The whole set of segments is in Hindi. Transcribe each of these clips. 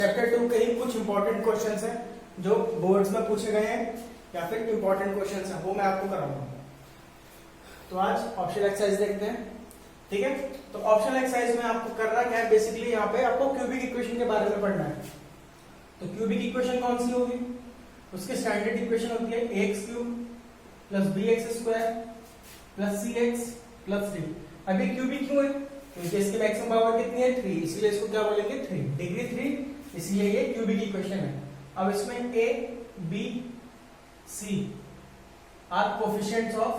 चैप्टर 2 के ही कुछ इंपॉर्टेंट क्वेश्चंस हैं जो बोर्ड्स में पूछे गए हैं या फिर इंपॉर्टेंट क्वेश्चंस हैं, वो मैं आपको कराऊंगा। तो आज ऑप्शनल एक्सरसाइज देखते हैं, ठीक है। तो ऑप्शनल एक्सरसाइज में आपको करना क्या है, बेसिकली यहाँ पे आपको क्यूबिक इक्वेशन के बारे में पढ़ना है। तो क्यूबिक इक्वेशन कौन सी होगी, उसकी स्टैंडर्ड इक्वेशन होती है ax cube plus bx square plus cx plus d। अभी क्यूबिक क्यों है, क्योंकि इसकी मैक्सिमम पावर कितनी है 3, इसलिए इसको क्या बोलेंगे 3 डिग्री 3, इसलिए ये क्यूबिक इक्वेशन है। अब इसमें a b c are coefficients of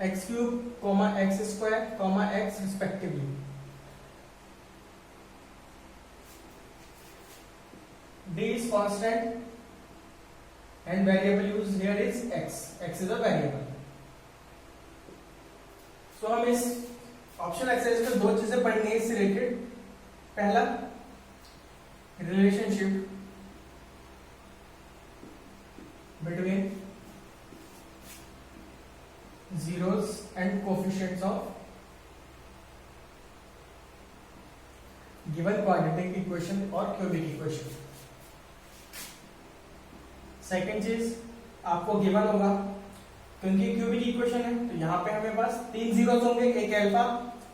x cube comma x square comma x respectively. d is constant and variable used here is x. x is a variable. So हम इस ऑप्शनल एक्सरसाइज में दो चीजें पढ़नी है इससे रिलेटेड। पहला, relationship between zeros and coefficients of given quadratic equation और cubic equation। सेकेंड चीज, आपको गिवन होगा क्योंकि क्यूबिक इक्वेशन है तो यहाँ पे हमें पास तीन जीरोस होंगे, एक अल्फा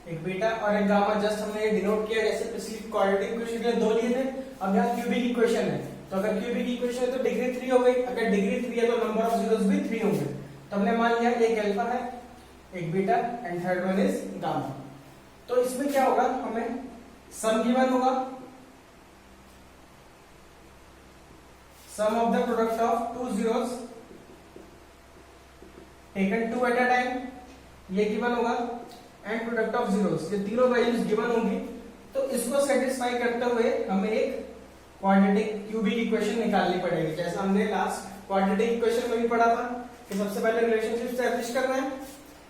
एक बीटा और एक गामा। जस्ट हमने ये डिनोट किया जैसे पिछली क्वाड्रेटिक इक्वेशन के लिए दो लिए थे, अब यहाँ क्यूबिक इक्वेशन है तो अगर क्यूबिक इक्वेशन है तो डिग्री 3 हो गई, अगर डिग्री 3 है तो नंबर ऑफ जीरोस भी 3 होंगे। तो हमने मान लिया एक अल्फा है एक beta and third one is gamma. तो इसमें क्या होगा, हमें सम गिवन होगा, sum of the product of two zeros taken two at a time, ये गिवन होगा, एंड प्रोडक्ट ऑफ जीरोस, ये तीनों वैल्यूज गिवन होंगी। तो इसको सेटिस्फाई करते हुए हमें एक क्वाड्रेटिक क्यूबिक इक्वेशन निकालनी पड़ेगी, जैसा हमने लास्ट क्वाड्रेटिक इक्वेशन में भी पढ़ा था कि सबसे पहले रिलेशनशिप स्टैब्लिश करना है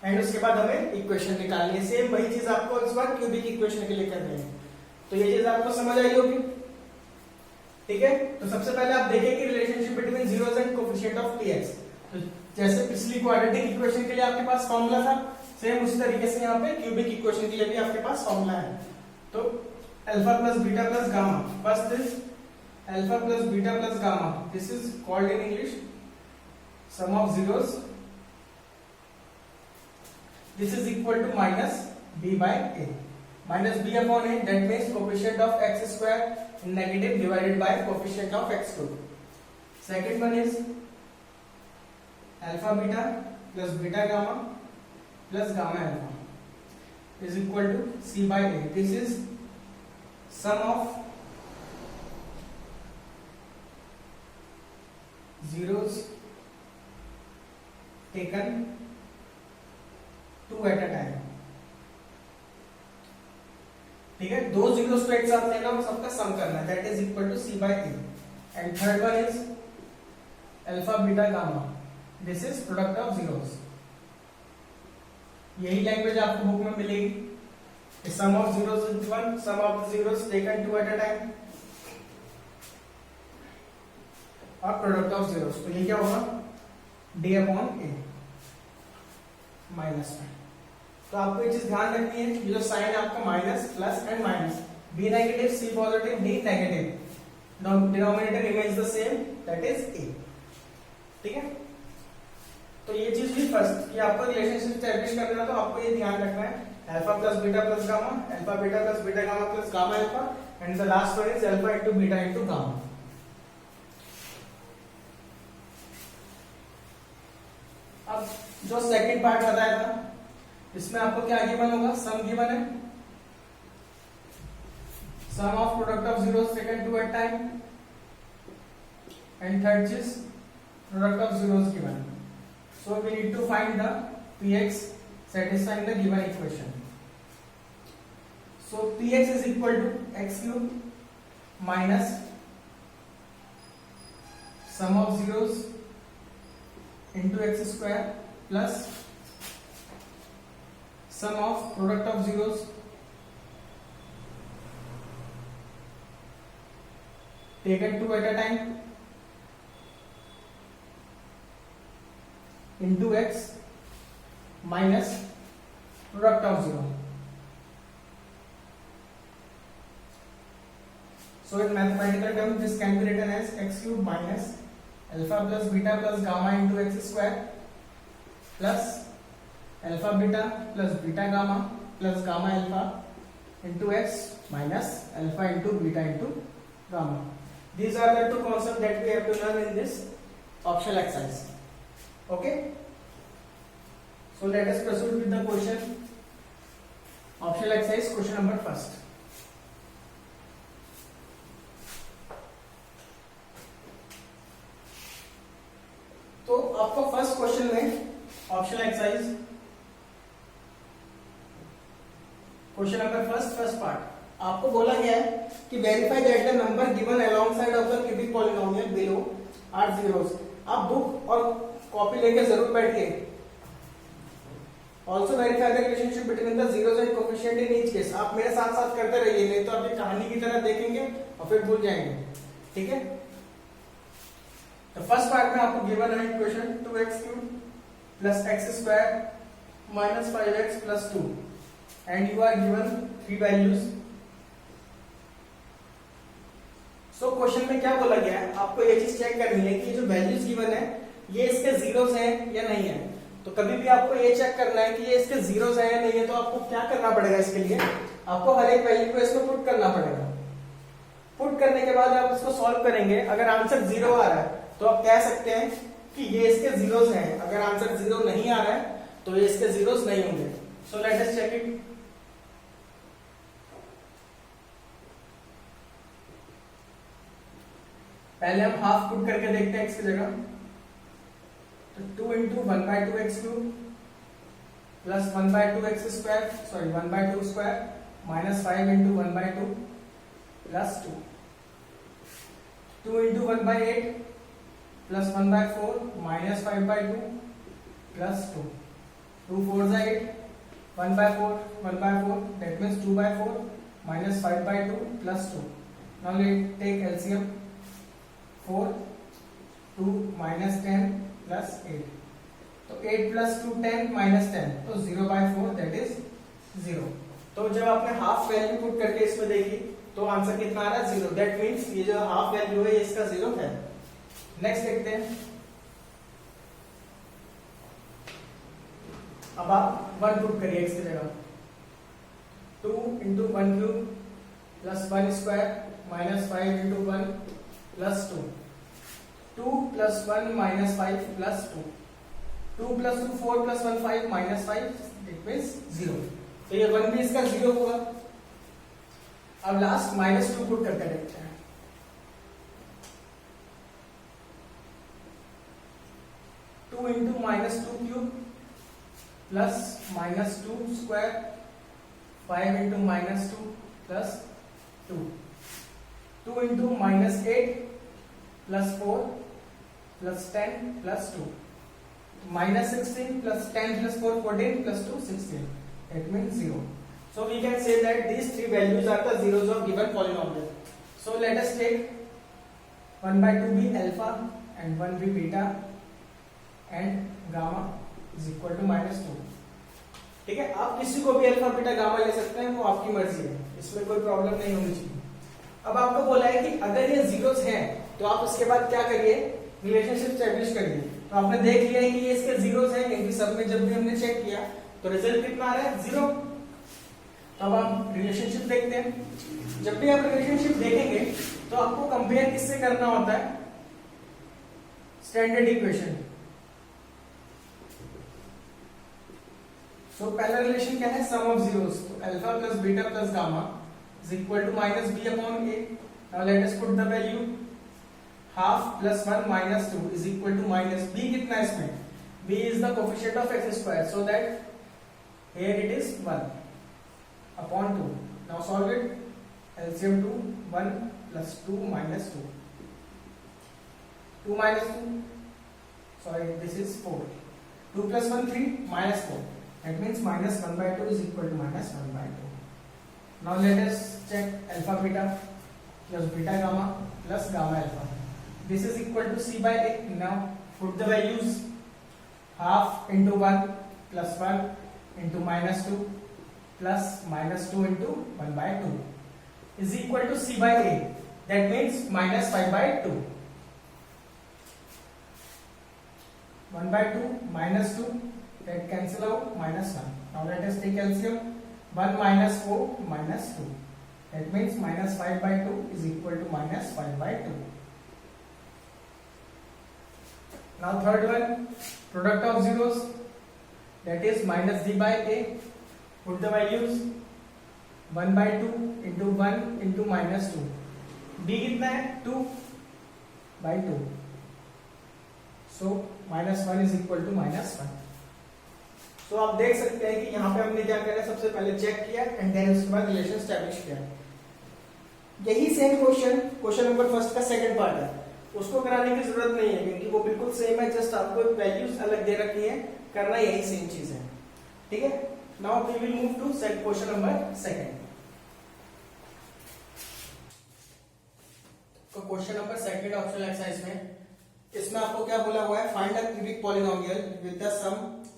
एंड उसके बाद हमें इक्वेशन निकालनी है। सेम वही चीज आपको इस बार क्यूबिक इक्वेशन के लिए करनी है। तो ये चीज आपको समझ आई होगी, ठीक है। तो सबसे पहले आप देखेंगे relationship between zeros and coefficient of px। तो जैसे पिछली क्वाड्रेटिक इक्वेशन के लिए आपके पास फॉर्मूला था, सेम उसी तरीके से यहाँ पे क्यूबिक इक्वेशन के लिए भी आपके पास फॉर्मूला है। तो alpha plus beta plus gamma, first this alpha plus beta plus gamma, this is called in English sum of zeros, this is equal to minus b by a, minus b upon a, that means coefficient of x square in negative divided by coefficient of x cube. Second one is alpha beta plus beta gamma plus gamma alpha is equal to c by a. This is sum of zeros taken two at a time, ठीक है। दो जीरोस को एक साथ लेना और सबका सम करना है, that is equal to c by a। And third one is alpha beta gamma, this is product of zeros. यही लैंग्वेज आपको बुक में मिलेगी, sum of zeros is one, sum of zeros taken two at a time और प्रोडक्ट ऑफ जीरोस। तो ये क्या होगा d अपॉन a माइनस में। तो आपको ये चीज ध्यान रखनी है, ये जो साइन है आपका minus plus and minus, b negative c positive d negative, denominator remains the same, that is a, ठीक है। तो ये चीज भी फर्स्ट कि आपको रिलेशनशिप स्टैब्लिश करना है तो आपको ये ध्यान रखना है alpha plus beta plus gamma, alpha beta plus beta gamma plus gamma alpha, and the last one is alpha into beta into gamma. अब जो सेकंड पार्ट बताया था इसमें आपको क्या गिवन होगा, सम गिवन है, sum of product of zeros taken two at time, and third चीज product of zeros given. So we need to find the px satisfying the given equation. So px is equal to x cube minus sum of zeros into x square plus sum of product of zeros taken two at a time into x minus product of zero. So in mathematical terms, this can be written as x cube minus alpha plus beta plus gamma into x square plus alpha beta plus beta gamma plus gamma alpha into x minus alpha into beta into gamma. These are the two concepts that we have to learn in this optional exercise. Okay. So let us proceed with the question. Optional exercise question number first. तो आपको फर्स्ट क्वेश्चन में optional exercise question number first part आपको बोला गया है कि verify that the number given alongside of the cubic polynomial below are zeros. आप बुक और कॉपी लेकर जरूर बैठिए। Also verify the relationship between the zeros and coefficient in each case. आप मेरे साथ साथ करते रहिए, नहीं तो आप ये कहानी की तरह देखेंगे और फिर भूल जाएंगे। ठीक है, तो फर्स्ट पार्ट में आपको गिवन है equation 2x cube plus x square minus 5x plus 2 and you are given 3 values. So question में क्या बोला गया है, आपको ये चीज चेक करनी है कि ये जो वैल्यूज गिवन है ये इसके जीरोस हैं या नहीं है। तो कभी भी आपको ये चेक करना है कि ये इसके जीरोस हैं या नहीं है, तो आपको क्या करना पड़ेगा, इसके लिए आपको हर एक वैल्यू को इसमें पुट करना पड़ेगा। पुट करने के बाद आप इसको सॉल्व करेंगे। अगर आंसर 0 आ रहा है तो आप कह सकते हैं कि ये इसके जीरोस हैं। अगर आंसर 0 नहीं आ रहा है तो ये इसके जीरोस नहीं होंगे। So let us check it. पहले हम हाफ पुट करके देखते हैं x की जगह। तो 2 into 1/2 x cube plus 1/2 x square, sorry 1/2 square minus 5 into 1/2 plus 2। 2 into 1/8 plus 1/4 minus 5/2 plus 2। 2 4 8, 1/4 1/4 that means 2/4 minus 5/2 plus 2. Now let's take LCM. 4 2 minus 10 plus 8. तो 8 plus 2 10 minus 10, तो 0/4 that is 0। तो जब आपने हाफ वैल्यू पुट करके इसमें देखी तो आंसर कितना आ रहा है 0। दैट मीन्स ये जो हाफ वैल्यू है इसका 0 है। नेक्स्ट देखते हैं। अब आप 1 पुट करिए x की जगह। 2 into 1 cube plus 1 square minus 5 into 1 plus 2। 2 plus 1 minus 5 plus 2। 2 plus 2 4 plus 1 5 minus 5 it means 0। तो ये 1 भी इसका 0 होगा। अब लास्ट माइनस 2 पुट करके देखते हैं। 2 into minus 2 cube plus minus 2 square 5 into minus 2 plus 2। 2 into minus 8 plus 4 plus 10 plus 2 minus 16 plus 10 plus 4 14 plus 2 16, it means 0. So we can say that these three values are the zeros of given polynomial. So let us take 1/2 be alpha and 1 be beta and gamma is equal to -2. ठीक है, आप किसी को भी अल्फा बीटा गामा ले सकते हैं, वो आपकी मर्जी है, इसमें कोई प्रॉब्लम नहीं होनी चाहिए। अब आपको बोला है कि अगर ये जीरोस हैं तो आप उसके बाद क्या करिए, रिलेशनशिप स्टैब्लिश करिए। तो आपने देख लिया है कि ये इसके जीरोस हैं, क्योंकि सब में जब भी हमने चेक किया तो रिजल्ट कितना आ रहा है 0। तो अब हम रिलेशनशिप देखते हैं। जब भी आप रिलेशनशिप देखेंगे तो आपको कंपेयर किससे करना होता है, स्टैंडर्ड इक्वेशन। तो पहला रिलेशन क्या है, सम ऑफ जीरोस। तो alpha plus beta plus gamma is equal to minus b upon a. Now let us put the value. Half plus 1 minus 2 is equal to minus b. कितना है इसमें, b is the coefficient of x square, so that here it is 1 upon 2. Now solve it. LCM 2 1 plus 2 minus 2. 2 minus 2, sorry, this is 4. 2 plus 1 3 minus 4. That means minus 1/2 is equal to minus 1/2. Now let us check alpha beta plus beta gamma plus gamma alpha. This is equal to c by a. Now put the values. Half into 1 plus 1 into minus 2 plus minus 2 into 1/2 is equal to c by a. that means minus 5 by 2. 1 by 2 minus 2, that cancel out, minus 1. Now let us take LCM. 1 minus 4 minus 2, that means minus 5 by 2 is equal to minus 5 by 2. Now third one, product of zeros, that is minus d by a. Put the values. 1 by 2 into 1 into minus 2. d कितना है? 2 by 2. So minus 1 is equal to minus 1. तो आप देख सकते हैं कि यहाँ पे हमने क्या करा, सबसे पहले चेक किया एंड देन उसके बाद रिलेशन एस्टैब्लिश किया. यही सेम क्वेश्चन नंबर फर्स्ट का सेकंड पार्ट है, उसको कराने की जरूरत नहीं है क्योंकि वो बिल्कुल सेम है, जस्ट आपको वैल्यूज अलग दे रखी है, करना यही सेम चीज है. ठीक है. Now we will move to question number second. तो question number second optional exercise में इसमें आपको क्या बोला हुआ है, find a cubic polynomial with the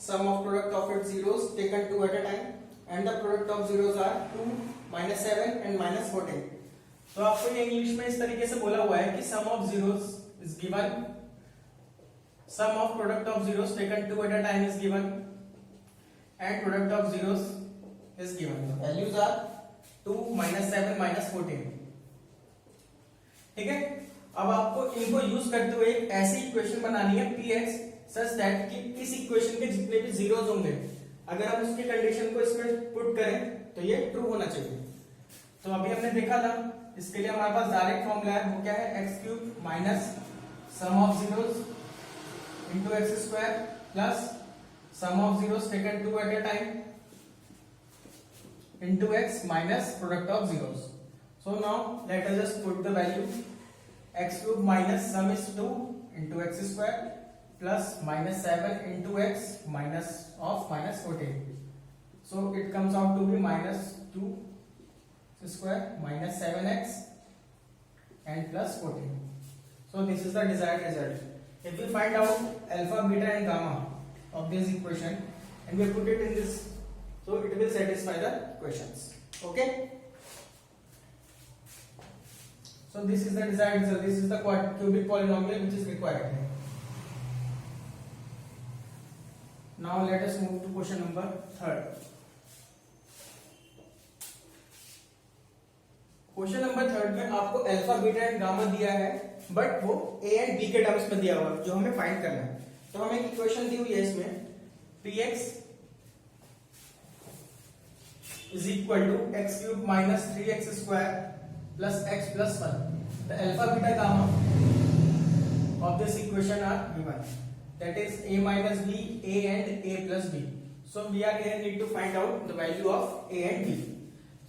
sum of product of its zeros taken 2 at a time and the product of zeros are 2, -7 and -14. तो आपको ये इंग्लिश में इस तरीके से बोला हुआ है कि sum of zeros is given, sum of product of zeros taken 2 at a time is given and product of zeros is given. The values are 2, -7, -14. ठीक है. अब आपको इनको यूज करते हुए एक ऐसी इक्वेशन बनानी है px सच दैट कि इस इक्वेशन के जितने भी जीरोस होंगे, अगर हम उसकी कंडीशन को इसमें पुट करें तो ये ट्रू होना चाहिए. तो अभी हमने देखा था, इसके लिए हमारे पास डायरेक्ट फॉर्मूला है, वो क्या है, x cube minus sum of zeros into x square plus sum of zeros taken 2 at a time into x minus product of zeros. So now let us just put the value. x cube minus sum is 2 into x square plus minus 7 into x minus of minus 14. So it comes out to be minus 2 square minus 7x and plus 14. So this is the desired result. If we find out alpha, beta and gamma of this equation and we put it in this, so it will satisfy the questions. Okay. So this is the desired result. This is the cubic polynomial which is required. Now let us move to question number third. Question number third में आपको अल्फा, बीटा एंड गामा दिया है, बट वो ए एंड बी के टर्म्स में दिया हुआ है जो हमें फाइंड करना है. तो हमें एक इक्वेशन दी हुई है इसमें, px is equal to x cube minus 3x square plus x plus 1. The alpha, beta, gamma of this equation are given. That is a minus b, a and a plus b. So we are here need to find out the value of a and b.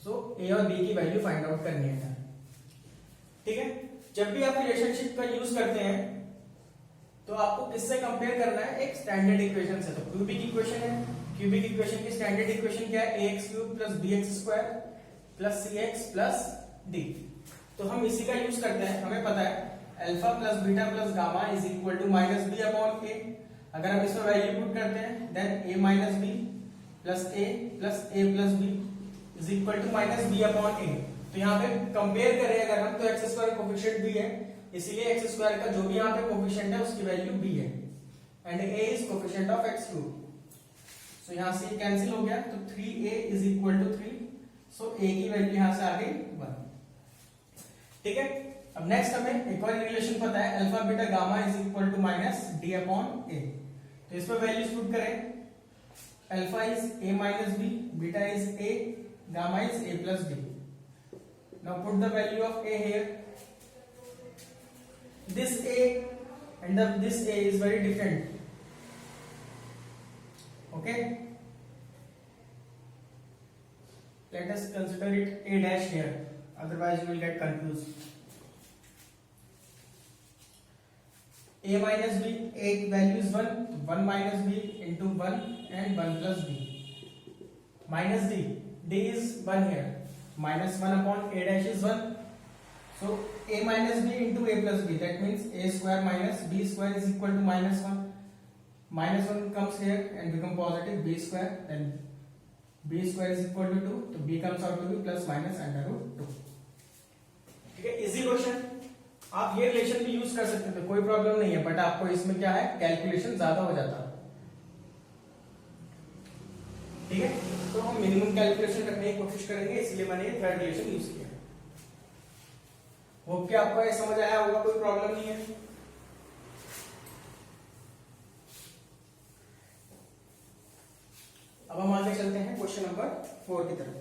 So a और b की वैल्यू फाइंड आउट करनी है. ठीक है. जब भी आप रिलेशनशिप का यूज करते हैं तो आपको किससे कंपेयर करना है, एक स्टैंडर्ड इक्वेशन से. तो क्यूबिक इक्वेशन है, क्यूबिक इक्वेशन की स्टैंडर्ड इक्वेशन क्या है, ax cube plus bx square plus cx plus d. तो हम इसी का यूज करते हैं. हमें पता है alpha plus beta plus gamma is equal to minus b upon a. अगर हम इसमें वैल्यू पुट करते हैं then a minus b plus a plus b is equal to minus b upon a. तो यहाँ पे कंपेयर करें अगर हम, तो एक्स स्क्वायर कोफिशिएंट बी है, इसलिए एक्स स्क्वायर का जो भी यहाँ पे कोफिशिएंट है उसकी वैल्यू बी है and a is coefficient of x cube. So यहाँ से कैंसिल हो गया, तो 3a is equal to 3. So a की वैल्यू यहाँ से आ गई 1. ठीक है. अब नेक्स्ट हमें एक और रिलेशन पता है, alpha beta gamma is equal to minus d upon a. तो इस पर वैल्यूज पुट करें. Alpha is a minus b, beta is a, gamma is a plus b. Now put the value of a here. This a and this a is very different. Okay. Let us consider it a dash here, otherwise you will get confused. a minus b, a value is 1, 1 minus b into 1 and 1 plus b minus d is 1 here, minus 1 upon a dash is 1. So a minus b into a plus b, that means a square minus b square is equal to minus 1. Minus 1 comes here and become positive, b square, then b square is equal to 2, so b comes out to be plus minus under root 2. ठीक है, इजी क्वेश्चन, आप ये रिलेशन भी यूज कर सकते थे, कोई प्रॉब्लम नहीं है, बट आपको इसमें क्या है, कैलकुलेशन ज्यादा हो जाता है। ठीक है, तो हम मिनिमम कैलकुलेशन रखने की कोशिश करेंगे, इसलिए मैंने ये थर्ड रिलेशन यूज किया। होप कि आपको ये समझ आया होगा, कोई प्रॉब्लम नहीं है। अब हम आगे चलते हैं क्वेश्चन नंबर 4 की तरफ।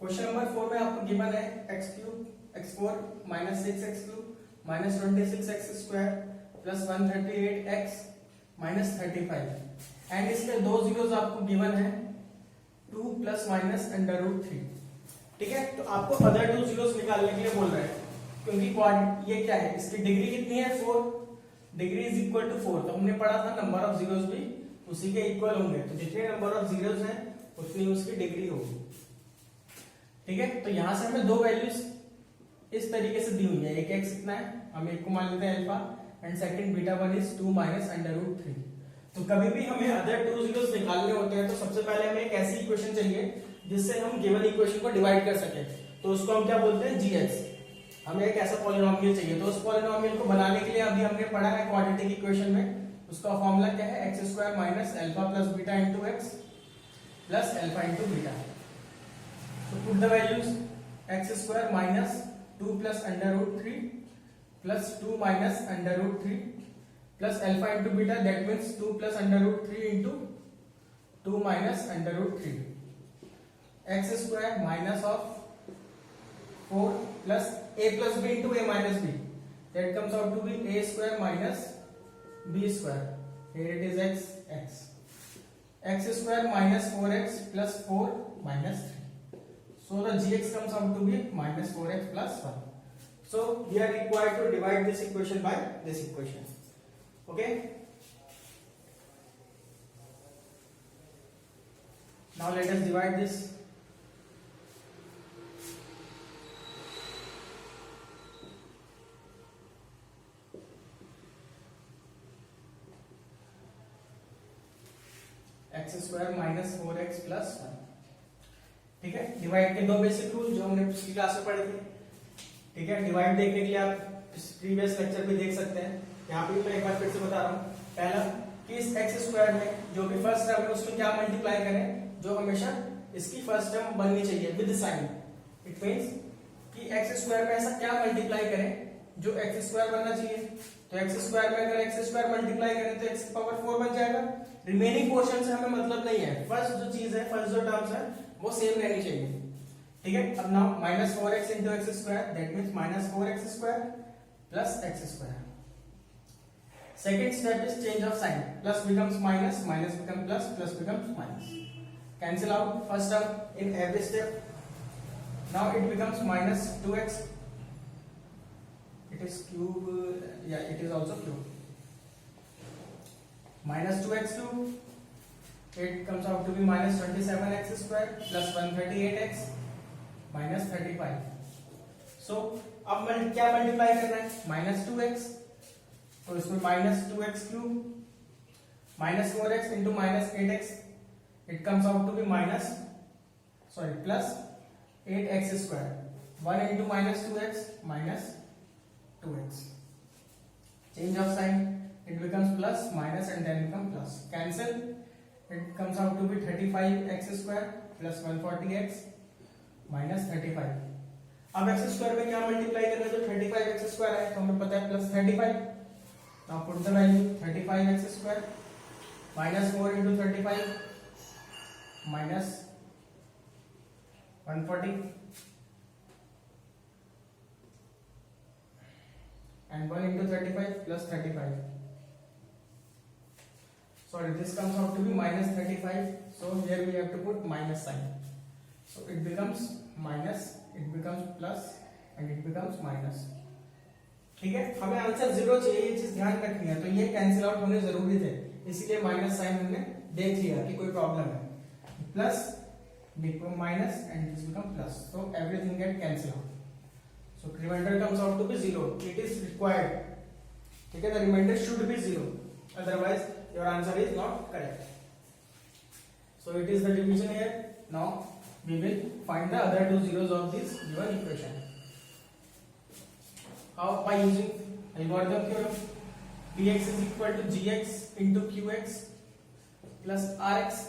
क्वेश्चन नंबर 4 में आपको गिवन है x³ x4 -6x³ -26x² plus 138x -35 and इसके दो जीरोस आपको गिवन है 2 + -√3। ठीक है, तो आपको अदर टू जीरोस निकालने के लिए बोल रहे हैं, क्योंकि ये क्या है, इसकी डिग्री कितनी है 4, डिग्री इज इक्वल टू 4। तो हमने पढ़ा था नंबर ऑफ जीरोस भी उसी के इक्वल होंगे, तो जितने नंबर ऑफ जीरोस हैं उतनी उसकी डिग्री होगी। ठीक है, तो यहां से हमें दो वैल्यूज इस तरीके से दी हुई है, एक x कितना है, हम एक को मान लेते हैं अल्फा एंड सेकंड β1 इज 2 -√3। तो कभी भी हमें अदर टू जीरोस निकालने होते हैं तो सबसे पहले हमें एक ऐसी इक्वेशन चाहिए जिससे हम गिवन इक्वेशन को डिवाइड कर सके, तो उसको हम क्या बोलते हैं, gx। हमें एक ऐसा पॉलिनोमियल चाहिए, तो उस पॉलिनोमियल को बनाने के लिए अभी हमने पढ़ा है क्वाड्रेटिक इक्वेशन में, उसका फॉर्मूला क्या है, x² - α + β * x plus alpha * beta. तो put the values, x² - 2 + √3 plus 2 - √3 plus alpha * beta, that means 2 + √3 * 2 - √3, x² minus of 4 plus a plus b into a minus b, that comes out to be a² minus b², here it is x, x² minus 4x plus 4 minus 3, so the gx comes out to be minus 4x plus 1. So we are required to divide this equation by this equation. Okay, now let us divide this. x² minus 4x plus 1। ठीक है, डिवाइड के दो बेसिक रूल जो हमने पिछली क्लास में पढ़े थे। ठीक है, डिवाइड देखने के लिए आप प्रीवियस लेक्चर भी देख सकते हैं, यहाँ पे मैं एक बार फिर से बता रहा हूँ। पहला कि इस x² में जो भी फर्स्ट टर्म है उसमें क्या मल्टीप्लाई करें, जो हमेशा इसकी फर्स्ट टर्म बननी चाहिए विद साइन। इट मींस कि x² में ऐसा क्या मल्टीप्लाई करें जो x² बनना चाहिए, तो x² में अगर x² मल्टीप्लाई करें तो x की पावर 4 बन जाएगा। रिमेनिंग पोर्शन से हमें मतलब नहीं है, फर्स्ट जो चीज है, फर्स्ट जो टर्म्स है वो सेम रहनी चाहिए। ठीक है, अब now -4x into x², that means -4x² plus x²। Second step is change of sign, plus becomes minus, minus become plus, plus becomes minus, cancel out first term in every step. Now it becomes -2x, it is cube, yeah, it is also cube, -2x², it comes out to be -27x² plus 138x -35। so अब क्या मल्टीप्लाई कर रहे हैं, -2x, तो इसमें -2x³ -4x into -8x, it comes out to be plus 8x², 1 into -2x minus 2x, change of sign, it becomes plus, minus and then become plus, cancel, it comes out to be 35x² plus 140x minus 35। अब x² में क्या मल्टीप्लाई करना है, तो 35x² है तो हमें पता है plus 35। Now put the value, 35x² minus 4 into 35 minus 140 and 1 into 35 plus 35, sorry, this comes out to be -35, so here we have to put minus sign, so it becomes minus, it becomes plus and it becomes minus। ठीक है, हमें आंसर 0 चाहिए, ये चीज ध्यान रखनी है, तो ये कैंसिल आउट होने जरूरी थे, इसीलिए माइनस साइन हमने देख लिया कि कोई प्रॉब्लम है, plus become minus and this become plus, so everything get cancel out, so remainder comes out to be 0, it is required। ठीक है, the remainder should be 0, otherwise your answer is not correct, so it is the division here। now we will find the other two zeros of this given equation. How? By using algorithm theorem. Px is equal to gx into qx plus rx.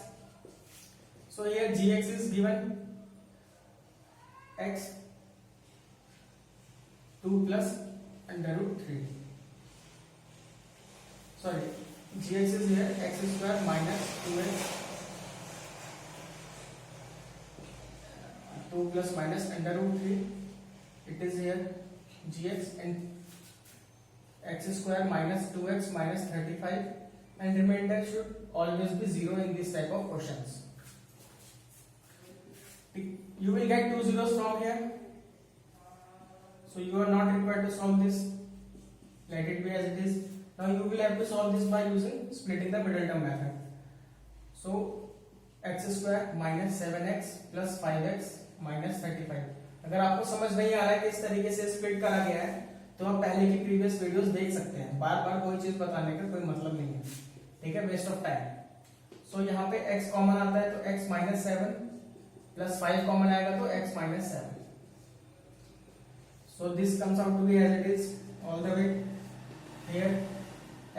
So here gx is given x 2 plus under root 3. Sorry, gx is here x square minus 2x 2 plus minus under root 3. It is here gx and x square minus 2x minus 35, and remainder should always be 0 in this type of questions. You will get 2 zeros from here, so you are not required to solve this. Let it be as it is. Now you will have to solve this by using splitting the middle term method. So x square minus 7x plus 5x minus 35. अगर आपको समझ नहीं आ रहा है कि इस तरीके से स्प्लिट करा गया है, तो आप पहले की प्रीवियस वीडियोस देख सकते हैं. बार बार कोई चीज बताने का कोई मतलब नहीं है, ठीक है, वेस्ट ऑफ टाइम. सो यहाँ पे x कॉमन आता है तो x माइनस 7 प्लस 5 कॉमन आएगा तो x minus 7. So this comes out to be as it is all the way here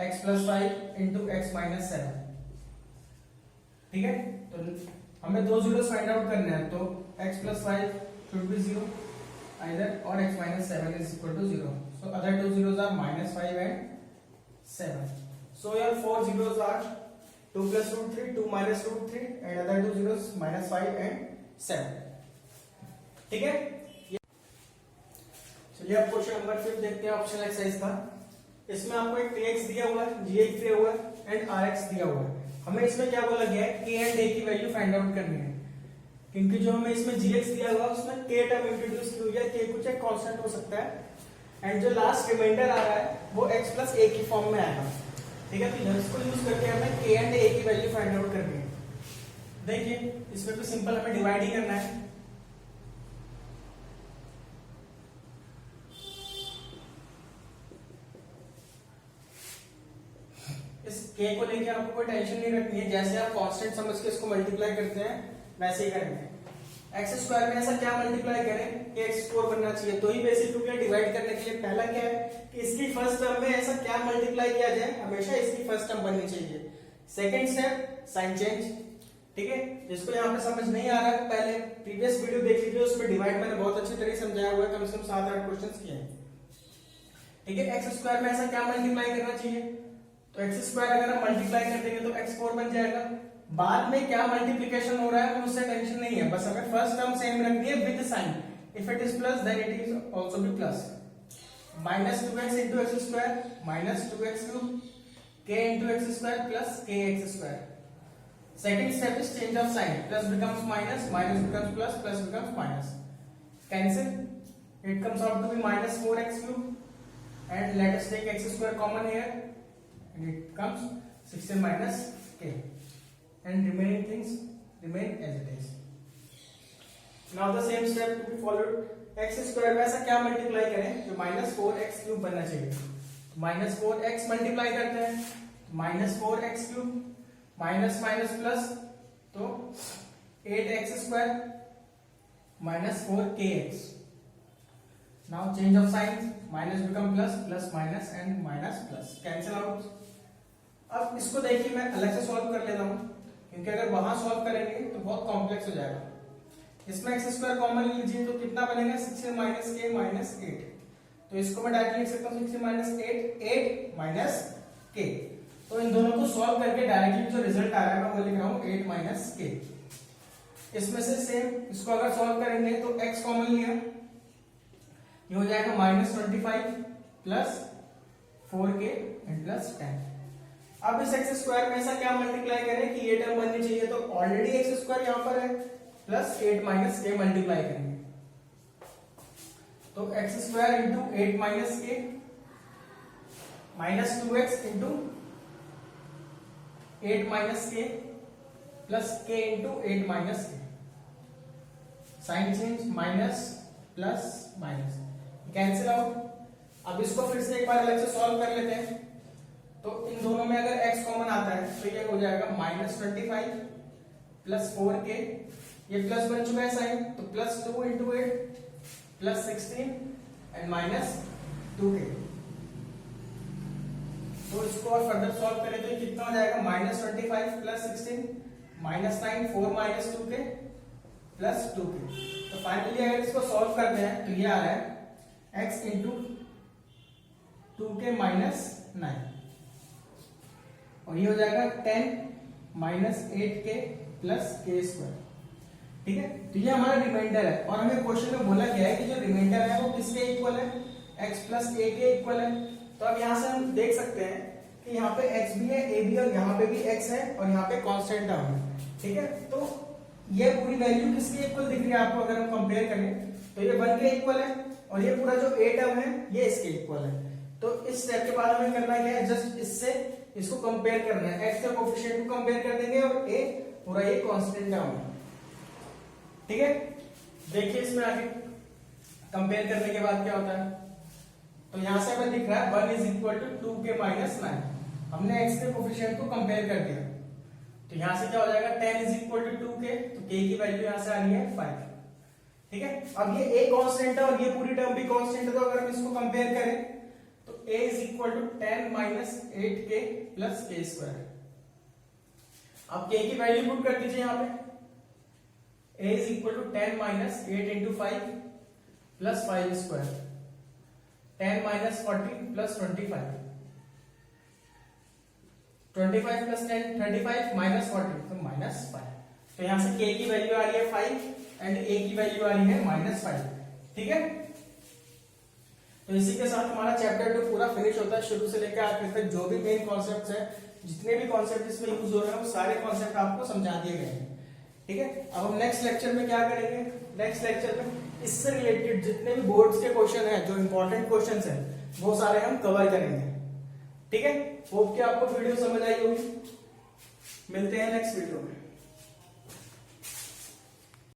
x plus 5 into x minus 7. ठीक है, तो हमें दो जीरोस फाइंड आउट करने हैं, तो x plus 5 should be 0 either, or x minus 7 is equal to 0. So other two zeros are minus 5 and 7. So your four zeros are 2 plus root 3, 2 minus root 3, and other two zeros minus 5 and 7. ठीक है, चलिए अब क्वेश्चन नंबर 5 देखते हैं, ऑप्शन एक्सरसाइज का. इसमें आपको एक tx दिया हुआ है, gx दिया हुआ है एंड rx दिया हुआ है. हमें इसमें क्या बोला गया है, k एंड a की वैल्यू फाइंड आउट करनी है, क्योंकि जो हमें इसमें gx दिया हुआ है उसमें k टर्म इंट्रोड्यूस की हुई है. k कुछ एक कांस्टेंट हो सकता है, एंड जो लास्ट रिमाइंडर आ रहा है वो x प्लस a की फॉर्म में आएगा. ठीक है, तो इसको यूज करके हमें k एंड a की वैल्यू फाइंड आउट करनी है. देखिए इसमें तो सिंपल हमें डिवाइड ही करना है. इस k को लेके आपको कोई टेंशन नहीं रखनी है, जैसे आप कांस्टेंट समझ के इसको मल्टीप्लाई करते हैं वैसे ही करेंगे. एक्स स्क्वायर में ऐसा क्या मल्टीप्लाई करें कि एक्स स्क्वायर बनना चाहिए, तो ही बेसिक टू क्या डिवाइड करने के लिए पहला क्या है कि इसकी फर्स्ट टर्म में ऐसा क्या मल्टीप्लाई किया जाए, हमेशा इसकी फर्स्ट टर्म बननी चाहिए. Second step sign change. ठीक है, जिसको यहाँ पे समझ नहीं आ रहा है पहले प्रीवियस वीडियो देख लीजिए, उसमें डिवाइड मैंने बहुत अच्छी तरह समझाया हुआ है, कम से कम 7-8 क्वेश्चंस किए हैं. ठीक है, एक्स स्क्वायर में ऐसा क्या मल्टीप्लाई करना चाहिए, तो एक्स स्क्वायर अगर हम मल्टीप्लाई कर देंगे तो एक्स 4 बन जाएगा. बाद में क्या मल्टीप्लिकेशन हो रहा है उससे टेंशन नहीं है, बस हमें फर्स्ट टर्म सेम रखनी है with sign. If it is plus then it is also be plus. Minus 2x into x square minus 2x cube k into x square plus k x square. Second step is change of sign. Plus becomes minus, minus becomes plus, plus becomes minus. Cancel. It comes out to be minus 4x cube, and let us take x square common here, and it comes 16 minus k. And remaining things remain as it is. Now the same step to be followed. x square में ऐसा क्या मल्टीप्लाई करें जो माइनस 4x क्यूब बनना चाहिए. माइनस 4x मल्टीप्लाई करते हैं, minus 4x cube minus minus plus, तो 8x square minus 4kx. Now change of signs, minus become plus, plus minus and minus plus, cancel out. अब इसको देखिए मैं अलग से सॉल्व कर लेता हूं, क्योंकि अगर वहां सॉल्व करेंगे तो बहुत कॉम्प्लेक्स हो जाएगा. इसमें एक्स स्क्वायर कॉमन लीजिए तो कितना बनेगा, 16 माइनस k माइनस 8. तो इसको मैं डायरेक्टली लिख सकता हूं 16 माइनस 8, 8 माइनस k. तो इन दोनों को सॉल्व करके डायरेक्टली जो रिजल्ट आ रहा है मैं वो लिख रहा हूं 8 माइनस k. इसमें से सेम इसको अगर सॉल्व करेंगे तो x कॉमन लिया, ये हो जाएगा minus 25 plus 4k and plus 10. अब इस एक्स स्क्वायर में ऐसा क्या मल्टीप्लाई करें कि ये टर्म बननी चाहिए, तो ऑलरेडी एक्स स्क्वायर यहां पर है, प्लस 8 माइनस के मल्टीप्लाई करेंगे, तो x square into 8 minus k minus 2x into 8 minus k plus k into 8 minus k. Sign change, minus plus minus, cancel out. अब इसको फिर से एक बार अलग से सॉल्व कर लेते हैं. तो इन दोनों में अगर x कॉमन आता है तो ये हो जाएगा माइनस 25 प्लस 4k ये प्लस बन चुका है साइन, तो plus 2 into 8 plus 16 and minus 2k। तो इसको और फर्दर सॉल्व करें तो ये कितना हो जाएगा, minus 25 plus 16 minus 9 4 minus 2k plus 2k। तो फाइनली अगर इसको सॉल्व करते हैं तो ये आ रहा है x इंटू 2k माइनस 9 और ये हो जाएगा 10 minus 8k plus k square. ठीक है, तो ये हमारा रिमाइंडर है और हमें क्वेश्चन में बोला गया है कि जो रिमाइंडर है वो किसके इक्वल है, x प्लस a के इक्वल है। तो अब यहां से हम देख सकते हैं कि यहाँ पे x भी है, a भी, और यहाँ पे भी x है और यहाँ पे कांस्टेंट टर्म है। ठीक है, तो ये पूरी वैल्यू किसके इक्वल दिख रही है आपको, अगर हम कंपेयर करें तो ये 1 के इक्वल है और ये पूरा जो a टर्म है ये इसके इक्वल है। तो इस स्टेप के बाद हमें करना क्या है, जस्ट इससे इसको कंपेयर करना है, x के कोएफिशिएंट को कंपेयर कर देंगे और a पूरा ये कांस्टेंट टर्म है। ठीक है, देखिए इसमें आगे कंपेयर करने के बाद क्या होता है, तो यहां से हमें दिख रहा है 1 is equal to 2k minus 9। हमने x के कोएफिशिएंट को कंपेयर कर दिया, तो यहां से क्या हो जाएगा 10 इज इक्वल टू 2k, तो k की वैल्यू यहां से आ रही है 5। ठीक है, अब ये a कांस्टेंट है और ये पूरी टर्म भी कांस्टेंट है, तो अगर हम इसको कंपेयर करें तो a is equal to 10 minus 8k plus k square. अब k की वैल्यू पुट कर दीजिए यहाँ पे, a is equal to 10 minus 8 into 5 plus 5 square, 10 minus 40 plus 25, 25 plus 10 35 minus 40 तो minus 5। तो यहां से k की वैल्यू आ रही है 5 एंड a की वैल्यू आ रही है -5। ठीक है, तो इसी के साथ हमारा चैप्टर 2 पूरा फिनिश होता है, शुरू से लेकर आखिर तक जो भी मेन कॉन्सेप्ट्स है, जितने भी कॉन्सेप्ट इसमें यूज हो रहे हैं वो सारे कॉन्सेप्ट आपको समझा दिए गए हैं। ठीक है, अब हम नेक्स्ट लेक्चर में क्या करेंगे, नेक्स्ट लेक्चर में इससे रिलेटेड जितने भी बोर्ड्स के क्वेश्चन हैं, जो इंपॉर्टेंट क्वेश्चंस हैं, वो सारे हम कवर करेंगे। ठीक है, होप कि आपको वीडियो समझ आई होगी। मिलते हैं नेक्स्ट वीडियो में।